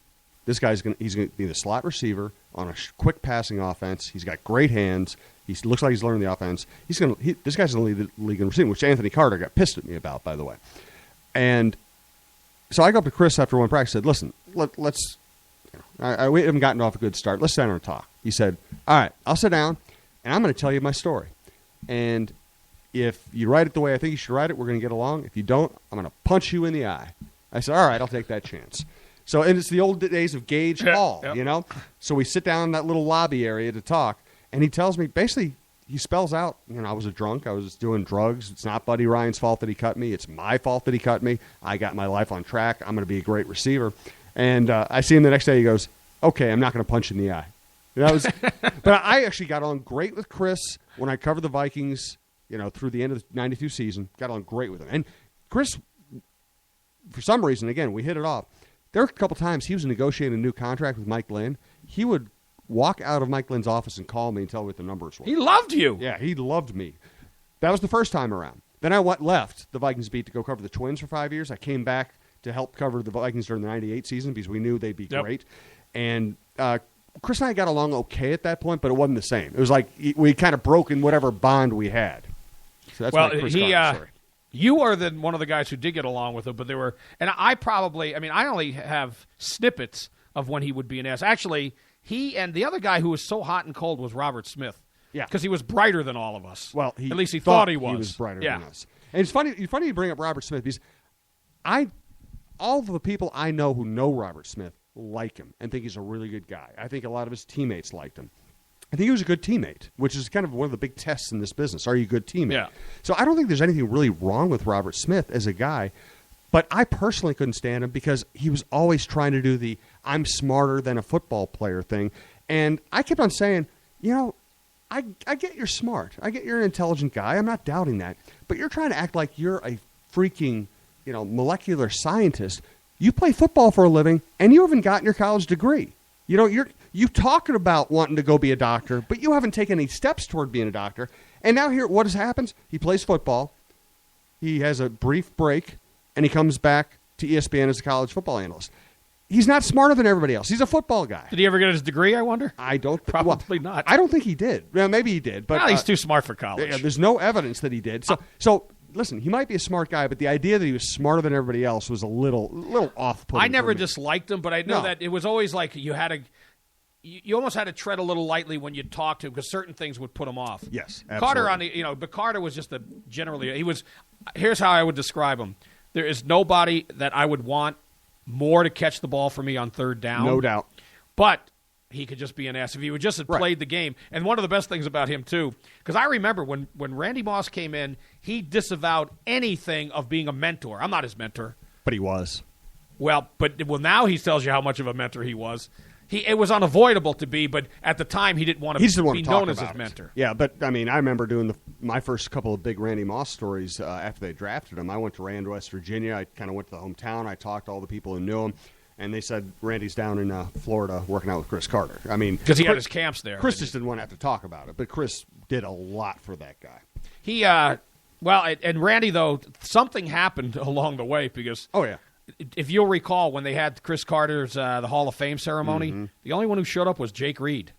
This guy's he's going to be the slot receiver on a quick passing offense. He's got great hands. He looks like he's learning the offense. This guy's going to lead the league in receiving, which Anthony Carter got pissed at me about, by the way. And so I go up to Chris after one practice and said, listen, let's we haven't gotten off a good start. Let's sit down and talk. He said, all right, I'll sit down. And I'm going to tell you my story. And if you write it the way I think you should write it, we're going to get along. If you don't, I'm going to punch you in the eye. I said, all right, I'll take that chance. So, and it's the old days of Gage Hall, So we sit down in that little lobby area to talk. And he tells me, basically, he spells out, I was a drunk. I was doing drugs. It's not Buddy Ryan's fault that he cut me. It's my fault that he cut me. I got my life on track. I'm going to be a great receiver. And I see him the next day. He goes, okay, I'm not going to punch you in the eye. But I actually got on great with Chris when I covered the Vikings, through the end of the 92 season. Got on great with him. And Chris, for some reason, again, we hit it off. There were a couple times he was negotiating a new contract with Mike Lynn. He would walk out of Mike Lynn's office and call me and tell me what the numbers were. He loved you. Yeah, he loved me. That was the first time around. Then I left the Vikings beat to go cover the Twins for 5 years. I came back to help cover the Vikings during the 98 season because we knew they'd be great. And Chris and I got along okay at that point, but it wasn't the same. It was like we kind of broke in whatever bond we had. So that's my Chris Carter story. You are one of the guys who did get along with him, but there were, and I only have snippets of when he would be an ass. Actually, he and the other guy who was so hot and cold was Robert Smith. Yeah, because he was brighter than all of us. Well, at least he thought he was. He was brighter than us. And it's funny you bring up Robert Smith because all of the people I know who know Robert Smith like him and think he's a really good guy. I think a lot of his teammates liked him. I think he was a good teammate, which is kind of one of the big tests in this business. Are you a good teammate? Yeah. So I don't think there's anything really wrong with Robert Smith as a guy, but I personally couldn't stand him because he was always trying to do the I'm smarter than a football player thing. And I kept on saying, I get you're smart. I get you're an intelligent guy. I'm not doubting that. But you're trying to act like you're a freaking, molecular scientist. You play football for a living, and you haven't gotten your college degree. You're talking about wanting to go be a doctor, but you haven't taken any steps toward being a doctor. And now here, what happens? He plays football. He has a brief break, and he comes back to ESPN as a college football analyst. He's not smarter than everybody else. He's a football guy. Did he ever get his degree, I wonder? I don't. Probably not. I don't think he did. Well, maybe he did. But he's too smart for college. There's no evidence that he did. So listen, he might be a smart guy, but the idea that he was smarter than everybody else was a little off-putting. I never disliked him, but I know that it was always like you almost had to tread a little lightly when you talked to him because certain things would put him off. Yes, absolutely. But Carter was just here's how I would describe him. There is nobody that I would want more to catch the ball for me on third down. No doubt. But he could just be an ass if he would just have played the game. And one of the best things about him, too, because I remember when Randy Moss came in, he disavowed anything of being a mentor. I'm not his mentor. But he was. Well, now he tells you how much of a mentor he was. It was unavoidable to be, but at the time he didn't want to be known as his mentor. Yeah, but I remember doing my first couple of big Randy Moss stories after they drafted him. I went to Rand, West Virginia. I kind of went to the hometown. I talked to all the people who knew him, and they said Randy's down in Florida working out with Chris Carter. Because he had his camps there. Chris just didn't want to have to talk about it, but Chris did a lot for that guy. He and Randy though something happened along the way because if you'll recall, when they had Chris Carter's the Hall of Fame ceremony, the only one who showed up was Jake Reed.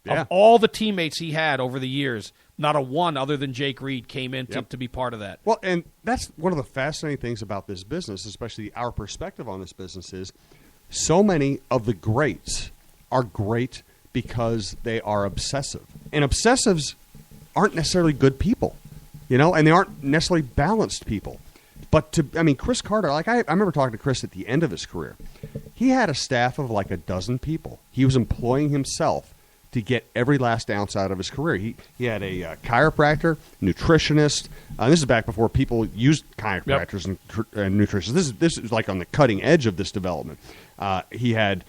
Yeah. Of all the teammates he had over the years, not a one other than Jake Reed came in to be part of that. Well, and that's one of the fascinating things about this business, especially our perspective on this business, is so many of the greats are great because they are obsessive. And obsessives aren't necessarily good people, and they aren't necessarily balanced people. But Chris Carter, I remember talking to Chris at the end of his career. He had a staff of like a dozen people. He was employing himself to get every last ounce out of his career. He had a chiropractor, nutritionist. This is back before people used chiropractors and nutritionists. This is like on the cutting edge of this development. He had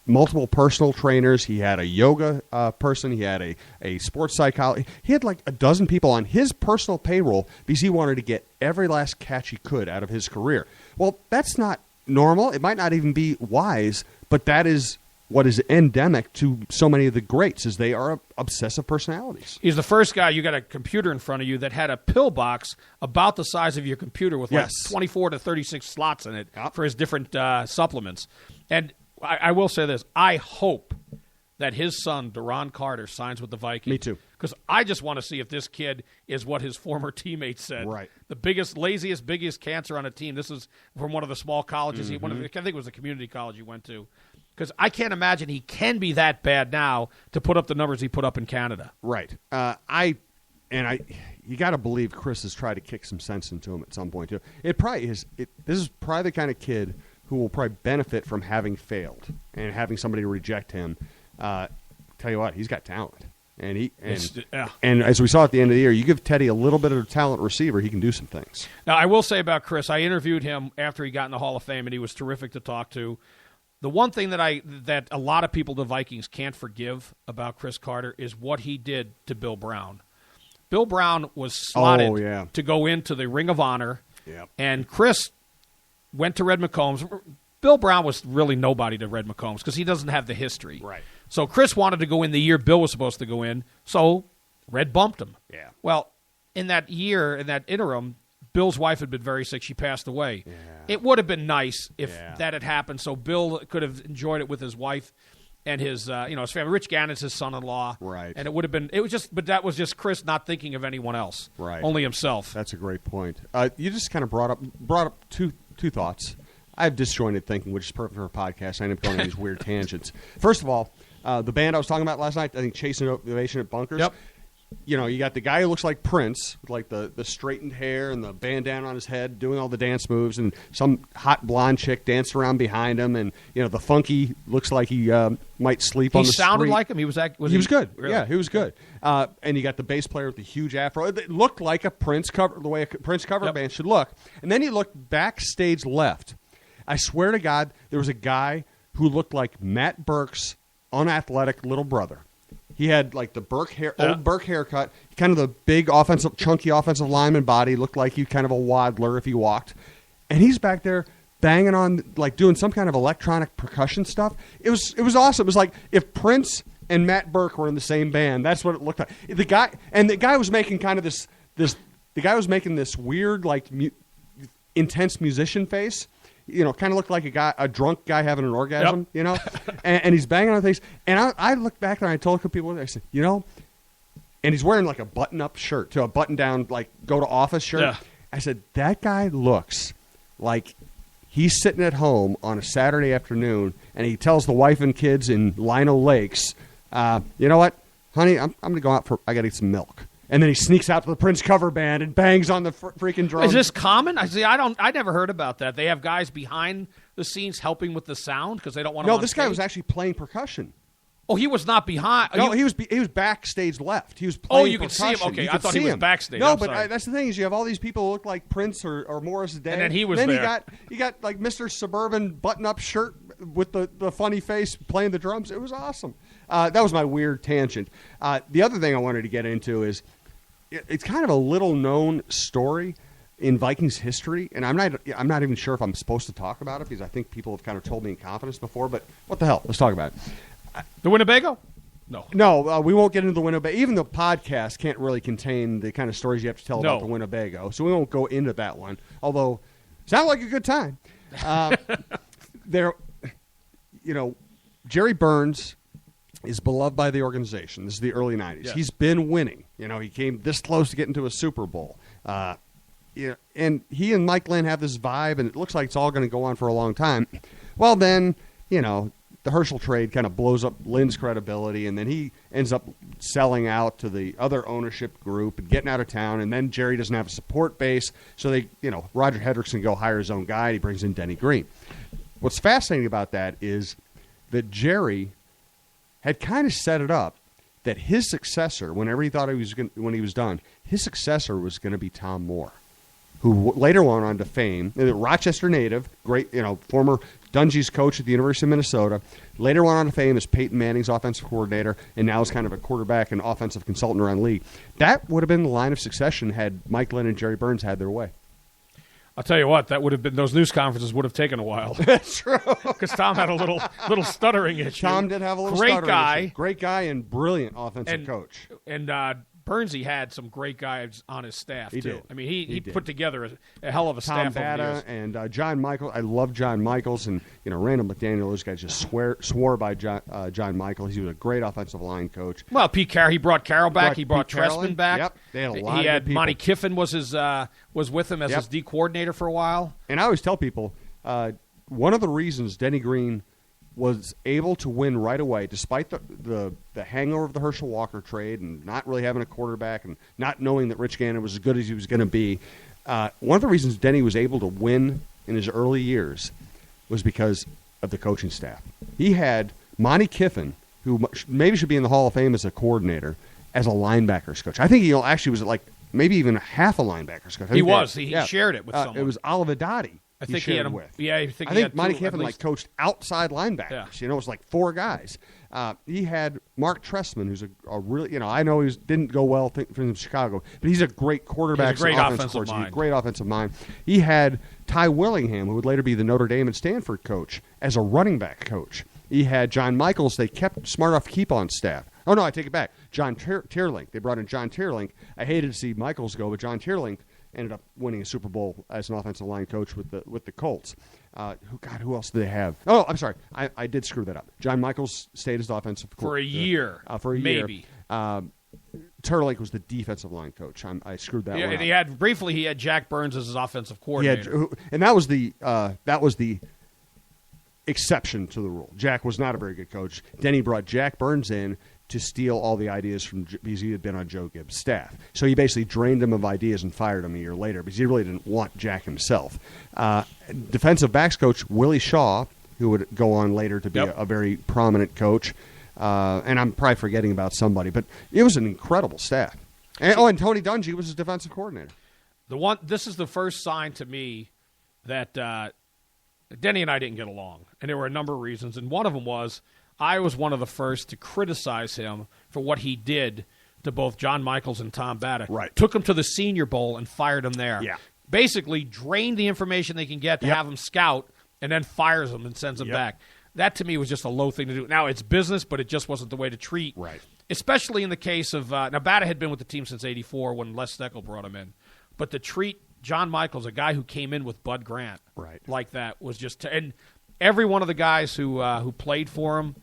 multiple personal trainers. He had a yoga person. He had a sports psychologist. He had like a dozen people on his personal payroll because he wanted to get every last catch he could out of his career. Well, that's not normal. It might not even be wise, but that is what is endemic to so many of the greats is they are obsessive personalities. He's the first guy, you got a computer in front of you that had a pill box about the size of your computer with like 24 to 36 slots in it for his different supplements. And I will say this, I hope that his son, Duron Carter, signs with the Vikings. Me too. Because I just want to see if this kid is what his former teammates said. Right. The biggest cancer on a team. This is from one of the small colleges. I think it was a community college he went to. Because I can't imagine he can be that bad now to put up the numbers he put up in Canada. Right. You got to believe Chris has tried to kick some sense into him at some point too. It probably is. This is probably the kind of kid who will probably benefit from having failed and having somebody reject him. Tell you what, he's got talent, and as we saw at the end of the year, you give Teddy a little bit of a talent receiver, he can do some things. Now, I will say about Chris, I interviewed him after he got in the Hall of Fame, and he was terrific to talk to. The one thing that a lot of people, the Vikings, can't forgive about Chris Carter is what he did to Bill Brown. Bill Brown was slotted to go into the Ring of Honor, and Chris went to Red McCombs. Bill Brown was really nobody to Red McCombs because he doesn't have the history. Right. So Chris wanted to go in the year Bill was supposed to go in, so Red bumped him. Yeah. Well, in that year, in that interim, Bill's wife had been very sick. She passed away. Yeah. It would have been nice if that had happened, so Bill could have enjoyed it with his wife and his, his family. Rich Gannon's his son-in-law. Right. And but that was just Chris not thinking of anyone else. Right. Only himself. That's a great point. You just kind of brought up two thoughts. I have disjointed thinking, which is perfect for a podcast. I end up going on these weird tangents. First of all, the band I was talking about last night, I think Chasing Ovation at Bunkers. Yep. You got the guy who looks like Prince, with like the straightened hair and the bandana on his head, doing all the dance moves, and some hot blonde chick dancing around behind him, and the funky looks like he might sleep on the street. He sounded like him. He was good. Really? Yeah, he was good. And you got the bass player with the huge afro. It looked like a Prince cover, the way a Prince cover band should look. And then you look backstage left. I swear to God, there was a guy who looked like Matt Burke's unathletic little brother. He had like the old Burke haircut, kind of the big chunky offensive lineman body. Looked like he kind of a waddler if he walked. And he's back there banging on, like doing some kind of electronic percussion stuff. It was awesome. It was like if Prince and Matt Burke were in the same band. That's what it looked like. The guy was making kind of this. The guy was making this weird, like intense musician face. Kind of looked like a drunk guy having an orgasm, and he's banging on things. And I looked back and I told a couple people, I said, and he's wearing like a button-up shirt, to a button-down, like go-to-office shirt. Yeah. I said, that guy looks like he's sitting at home on a Saturday afternoon, and he tells the wife and kids in Lino Lakes, you know what, honey, I'm going to go out I got to eat some milk. And then he sneaks out to the Prince cover band and bangs on the freaking drums. Is this common? I never heard about that. They have guys behind the scenes helping with the sound because they don't want to. No, this guy was actually playing percussion. Oh, he was not behind. No, he was backstage left. He was playing. Oh, you could see him. Okay, I thought he was backstage. No, but that's the thing is you have all these people who look like Prince or Morris Day, and then he was there. You got like Mr. Suburban button-up shirt with the funny face playing the drums. It was awesome. That was my weird tangent. The other thing I wanted to get into is it's kind of a little-known story in Vikings history, and I'm not even sure if I'm supposed to talk about it because I think people have kind of told me in confidence before. But what the hell? Let's talk about it. The Winnebago? No, we won't get into the Winnebago. Even the podcast can't really contain the kind of stories you have to tell about the Winnebago, so we won't go into that one. Although, sounded like a good time. Jerry Burns is beloved by the organization. This is the early 90s. Yeah. He's been winning. He came this close to getting to a Super Bowl. And he and Mike Lynn have this vibe, and it looks like it's all going to go on for a long time. Well, then, the Herschel trade kind of blows up Lynn's credibility, and then he ends up selling out to the other ownership group and getting out of town, and then Jerry doesn't have a support base, so Roger Hendrickson go hire his own guy, and he brings in Denny Green. What's fascinating about that is that Jerry had kind of set it up that his successor, whenever he thought when he was done, his successor was going to be Tom Moore, who later went on to fame, a Rochester native, great, former Dungy's coach at the University of Minnesota, later went on to fame as Peyton Manning's offensive coordinator, and now is kind of a quarterback and offensive consultant around the league. That would have been the line of succession had Mike Lynn and Jerry Burns had their way. I'll tell you what, that would have been, those news conferences would have taken a while. That's true. Because Tom had a little stuttering issue. Tom did have a little stuttering issue. Great guy and brilliant offensive coach. And Burnsy had some great guys on his staff, too. Did. I mean, he put together a hell of a staff over the years. And John Michael. I love John Michaels. And, Randall McDaniel, those guys just swore by John Michaels. He was a great offensive line coach. Well, Pete Carroll, he brought Carroll back. He brought Trestman back. Yep. They had a lot He of had good people. Monty Kiffin was with him as his D coordinator for a while. And I always tell people, one of the reasons Denny Green was able to win right away, despite the hangover of the Herschel Walker trade and not really having a quarterback and not knowing that Rich Gannon was as good as he was going to be. One of the reasons Denny was able to win in his early years was because of the coaching staff. He had Monty Kiffin, who maybe should be in the Hall of Fame as a coordinator, as a linebackers coach. I think he actually was like maybe even half a linebackers coach. He was. He shared it with someone. It was Olivedati. I think he had him. Yeah, I think Monty Kiffin coached outside linebackers. Yeah. You know, it was like 4 guys. He had Mark Trestman, who's a really, I know he didn't go well from Chicago, but he's a great quarterback. He's a great offensive mind. He's a great offensive mind. He had Ty Willingham, who would later be the Notre Dame and Stanford coach, as a running back coach. He had John Michaels. They kept smart enough to keep on staff. Oh, no, I take it back. John Tierlink. They brought in John Tierlink. I hated to see Michaels go, but John Tierlink ended up winning a Super Bowl as an offensive line coach with the Colts. Who else did they have? Oh, I'm sorry. I did screw that up. John Michaels stayed as offensive coach. For a year. Maybe. Tierlink was the defensive line coach. I screwed that one up. He had Jack Burns as his offensive coordinator. And that was the exception to the rule. Jack was not a very good coach. Denny brought Jack Burns in to steal all the ideas because he had been on Joe Gibbs' staff. So he basically drained him of ideas and fired him a year later because he really didn't want Jack himself. Defensive backs coach Willie Shaw, who would go on later to be a very prominent coach. And I'm probably forgetting about somebody, but it was an incredible staff. And Tony Dungy was his defensive coordinator. This is the first sign to me that Denny and I didn't get along, and there were a number of reasons, and one of them was I was one of the first to criticize him for what he did to both John Michaels and Tom Baddock. Right. Took him to the Senior Bowl and fired him there. Yeah. Basically drained the information they can get to have him scout and then fires him and sends him back. That, to me, was just a low thing to do. Now, it's business, but it just wasn't the way to treat. Right. Especially in the case of now, Baddock had been with the team since '84 when Les Steckel brought him in. But to treat John Michaels, a guy who came in with Bud Grant like that, was just – and every one of the guys who played for him,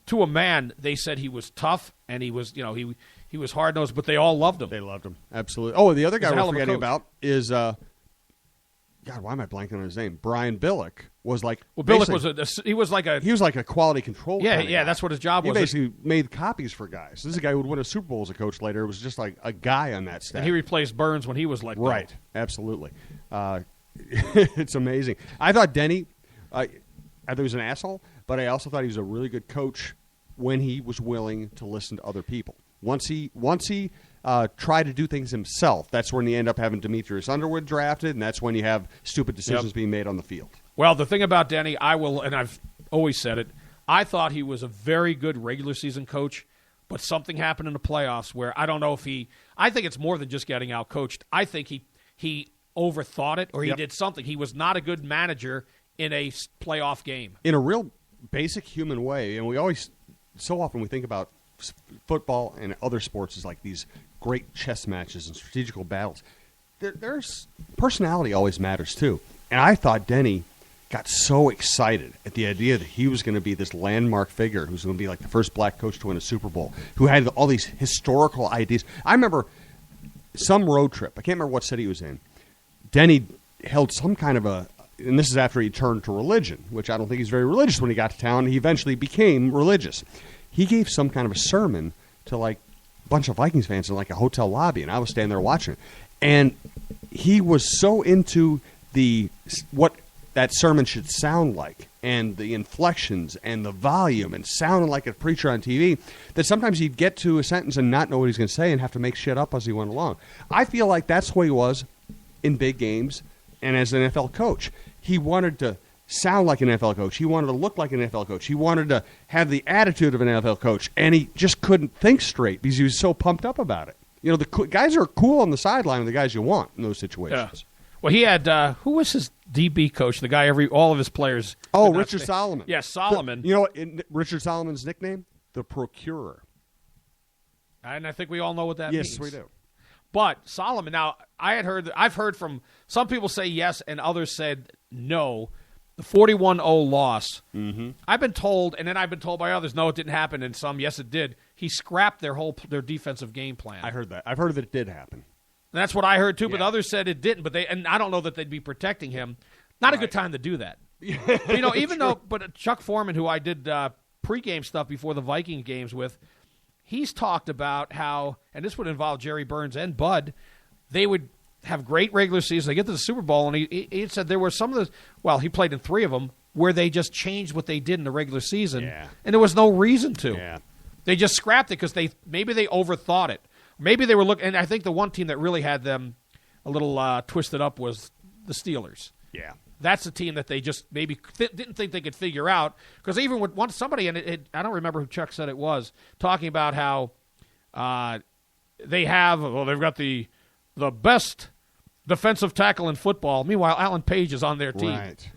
to a man, they said he was tough and he was, he was hard-nosed, but they all loved him. They loved him. Absolutely. Oh, the other guy we're forgetting about is God, why am I blanking on his name? Brian Billick was like Billick was like a quality control. Yeah, that's what his job was. He basically made copies for guys. This is a guy who would win a Super Bowl as a coach later. It was just like a guy on that staff. And he replaced Burns when he was let go. Right. Absolutely. It's amazing. I thought Denny, I thought he was an asshole, but I also thought he was a really good coach when he was willing to listen to other people. Once he tried to do things himself, that's when you end up having Demetrius Underwood drafted, and that's when you have stupid decisions being made on the field. Well, the thing about Denny, and I've always said it, I thought he was a very good regular season coach, but something happened in the playoffs where I don't know if I think it's more than just getting out coached. I think he overthought it, or he did something. He was not a good manager in a playoff game. In a real basic human way, and so often we think about football and other sports as like these great chess matches and strategical battles. There's personality always matters too. And I thought Denny got so excited at the idea that he was going to be this landmark figure who's going to be like the first black coach to win a Super Bowl, who had all these historical ideas. I remember some road trip. I can't remember what city he was in. Denny held some kind of and this is after he turned to religion, which I don't think he's very religious when he got to town. He eventually became religious. He gave some kind of a sermon to like a bunch of Vikings fans in like a hotel lobby, and I was standing there watching it. And he was so into what that sermon should sound like, and the inflections and the volume, and sounding like a preacher on TV, that sometimes he'd get to a sentence and not know what he's going to say and have to make shit up as he went along. I feel like that's who he was in big games and as an NFL coach. He wanted to sound like an NFL coach. He wanted to look like an NFL coach. He wanted to have the attitude of an NFL coach, and he just couldn't think straight because he was so pumped up about it. The guys are cool on the sideline are the guys you want in those situations. Yeah. Well, he had who was his DB coach? The guy all of his players. Oh, Richard Solomon. Yes, Solomon. Richard Solomon's nickname, the Procurer. And I think we all know what that means. Yes, we do. But Solomon. Now, I've heard from some people say yes, and others said no. The 41-0 loss. Mm-hmm. I've been told, and then I've been told by others, no, it didn't happen, and some, yes, it did. He scrapped their defensive game plan. I heard that. I've heard that it did happen. And that's what I heard too, but others said it didn't. And I don't know that they'd be protecting him. Not a good time to do that. But Chuck Foreman, who I did pregame stuff before the Viking games with, he's talked about how, and this would involve Jerry Burns and Bud, they would have great regular seasons. They get to the Super Bowl, and he said there were some of he played in 3 of them where they just changed what they did in the regular season, and there was no reason to. Yeah. They just scrapped it because maybe they overthought it. Maybe they were looking, and I think the one team that really had them a little twisted up was the Steelers. Yeah. that's a team that they just maybe didn't think they could figure out. Because even with somebody, and I don't remember who Chuck said it was, talking about how they've got the best defensive tackle in football. Meanwhile, Alan Page is on their team. Right.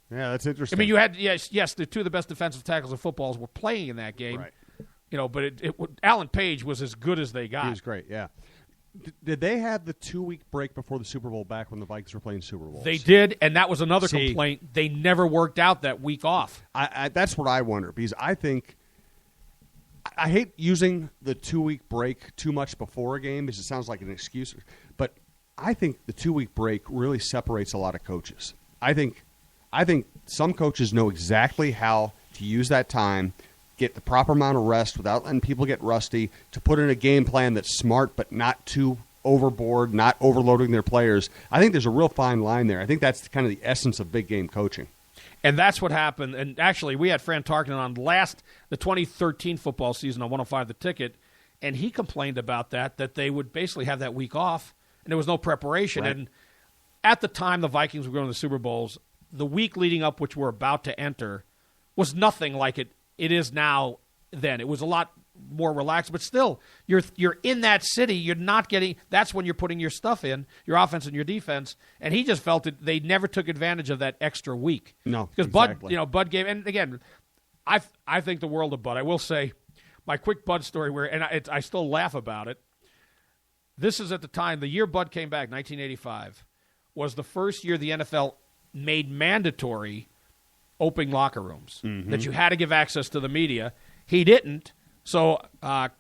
Yeah, that's interesting. I mean, you had the two of the best defensive tackles in football were playing in that game. Right. But Alan Page was as good as they got. He was great. Yeah. Did they have the 2-week break before the Super Bowl back when the Vikings were playing Super Bowls? They did, and that was another complaint. They never worked out that week off. That's what I wonder, because I think I hate using the 2-week break too much before a game because it sounds like an excuse. But I think the 2-week break really separates a lot of coaches. I think some coaches know exactly how to use that time, get the proper amount of rest without letting people get rusty, to put in a game plan that's smart but not too overboard, not overloading their players. I think there's a real fine line there. I think that's kind of the essence of big game coaching. And that's what happened. And actually, we had Fran Tarkenton on the 2013 football season on 105 The Ticket, and he complained about that they would basically have that week off, and there was no preparation. Right. And at the time the Vikings were going to the Super Bowls, the week leading up, which we're about to enter, was nothing like it is now then. It was a lot more relaxed, but still, you're in that city. You're not getting – that's when you're putting your stuff in, your offense and your defense, and he just felt that they never took advantage of that extra week. No, because exactly. Bud gave – and again, I think the world of Bud. I will say my quick Bud story I still laugh about it. This is at the time, the year Bud came back, 1985, was the first year the NFL made mandatory open locker rooms, that you had to give access to the media. He didn't. So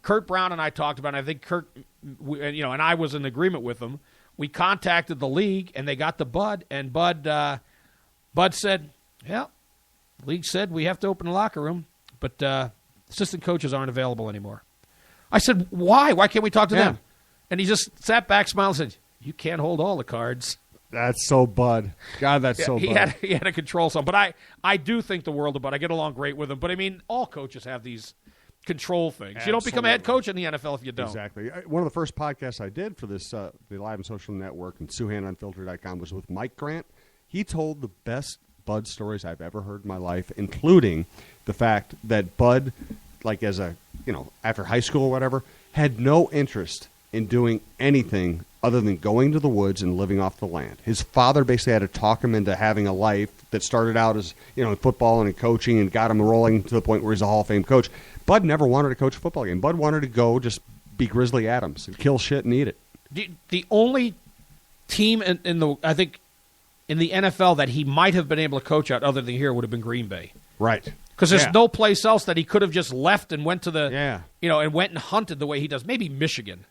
Kurt Brown and I talked about it. I think Kurt, and I was in agreement with him. We contacted the league, and they got the Bud, and Bud said, yeah, the league said we have to open the locker room, but assistant coaches aren't available anymore. I said, why? Why can't we talk to them? And he just sat back, smiled, and said, you can't hold all the cards. That's so Bud. God, that's so Bud. He had to control some. But I do think the world of Bud. I get along great with him. But, I mean, all coaches have these control things. Absolutely. You don't become a head coach in the NFL if you don't. Exactly. One of the first podcasts I did for this, the Live and Social Network and SOUAHN-UNFILTERED.com was with Mike Grant. He told the best Bud stories I've ever heard in my life, including the fact that Bud, like after high school or whatever, had no interest in doing anything other than going to the woods and living off the land. His father basically had to talk him into having a life that started out as, in football and in coaching, and got him rolling to the point where he's a Hall of Fame coach. Bud never wanted to coach a football game. Bud wanted to go just be Grizzly Adams and kill shit and eat it. The only team in the NFL that he might have been able to coach out other than here would have been Green Bay. Right. Because there's no place else that he could have just left and went to and went and hunted the way he does. Maybe Michigan.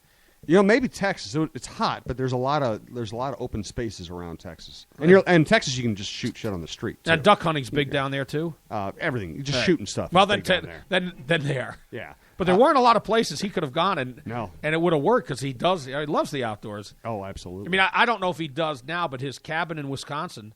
Maybe Texas. It's hot, but there's a lot of open spaces around Texas. And Texas, you can just shoot shit on the street. Now, duck hunting's big down there too. Everything, you're just shooting stuff. Well, then there. Yeah, but there weren't a lot of places he could have gone, and it would have worked because he loves the outdoors. Oh, absolutely. I mean, I don't know if he does now, but his cabin in Wisconsin,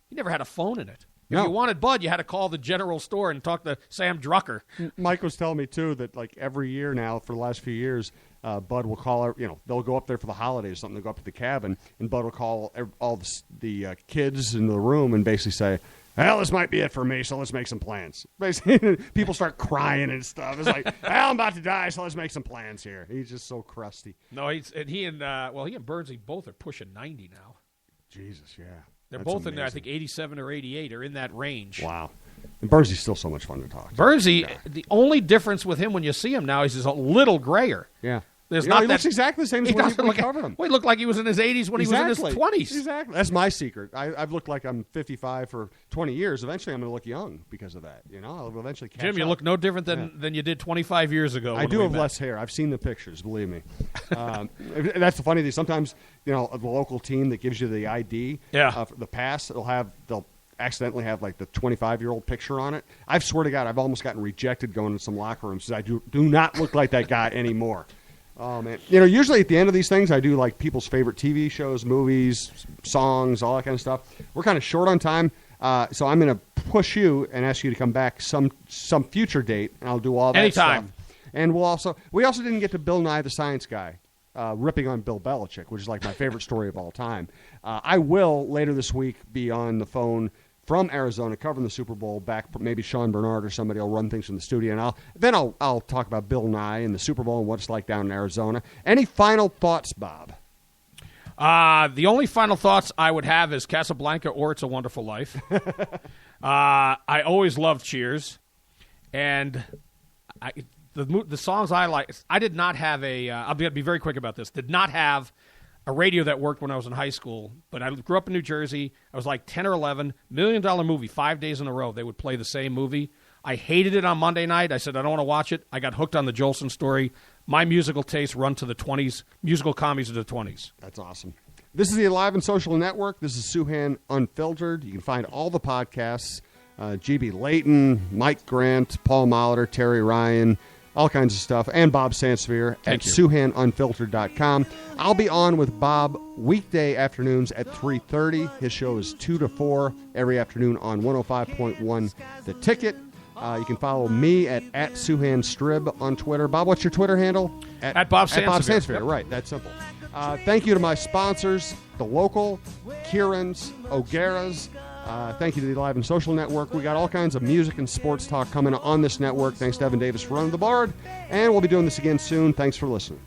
he never had a phone in it. If you wanted Bud, you had to call the general store and talk to Sam Drucker. Mike was telling me too that like every year now for the last few years, Bud will call. They'll go up there for the holidays or something. They'll go up to the cabin, and Bud will call all the kids in the room and basically say, "Well, this might be it for me, so let's make some plans." Basically, people start crying and stuff. It's like, "Well, I'm about to die, so let's make some plans here." He's just so crusty. No, he and Bernsey both are pushing 90 now. Jesus, yeah. They're both in there, I think 87 or 88 are in that range. Wow. And Bernsey's still so much fun to talk to. Bernsey, the only difference with him when you see him now is he's a little grayer. Yeah. There's he looks exactly the same as when we covered him. Well, he looked like he was in his 80s when he was in his 20s. Exactly. That's my secret. I've looked like I'm 55 for 20 years. Eventually, I'm going to look young because of that. I'll eventually catch Jim, you look no different than you did 25 years ago. I do have less hair. I've seen the pictures, believe me. That's the funny thing. Sometimes, the local team that gives you the ID, the pass, they'll accidentally have like the 25-year-old picture on it. I swear to God, I've almost gotten rejected going to some locker rooms because I do not look like that guy anymore. Oh, man. Usually at the end of these things, I do like people's favorite TV shows, movies, songs, all that kind of stuff. We're kind of short on time, so I'm going to push you and ask you to come back some future date, and I'll do all that Anytime. stuff. And we also didn't get to Bill Nye the Science Guy. ripping on Bill Belichick, which is like my favorite story of all time. I will, later this week, be on the phone from Arizona covering the Super Bowl. Back, maybe Sean Bernard or somebody will run things from the studio, and I'll talk about Bill Nye and the Super Bowl and what it's like down in Arizona. Any final thoughts, Bob? The only final thoughts I would have is Casablanca or It's a Wonderful Life. I always loved Cheers, and the songs I like. I did not have I'll be very quick about this. Did not have a radio that worked when I was in high school, but I grew up in New Jersey. I was like 10 or 11, $1 Million movie, 5 days in a row. They would play the same movie. I hated it on Monday night. I said, I don't want to watch it. I got hooked on the Jolson story. My musical tastes run to the 20s, musical comedies of the 20s. That's awesome. This is the Alive and Social Network. This is Souhan Unfiltered. You can find all the podcasts, G.B. Layton, Mike Grant, Paul Molitor, Terry Ryan, all kinds of stuff, and Bob Sansevere at SOUAHN-UNFILTERED.com. I'll be on with Bob weekday afternoons at 3:30. His show is 2 to 4 every afternoon on 105.1 The Ticket. You can follow me at SouhanStrib on Twitter. Bob, what's your Twitter handle? At Bob Sansevere. At Bob Sansevere, yep. Right, that's simple. Thank you to my sponsors, The Local, Kieran's, O'Gara's. Thank you to the Live and Social Network. We got all kinds of music and sports talk coming on this network. Thanks to Evan Davis for running the board. And we'll be doing this again soon. Thanks for listening.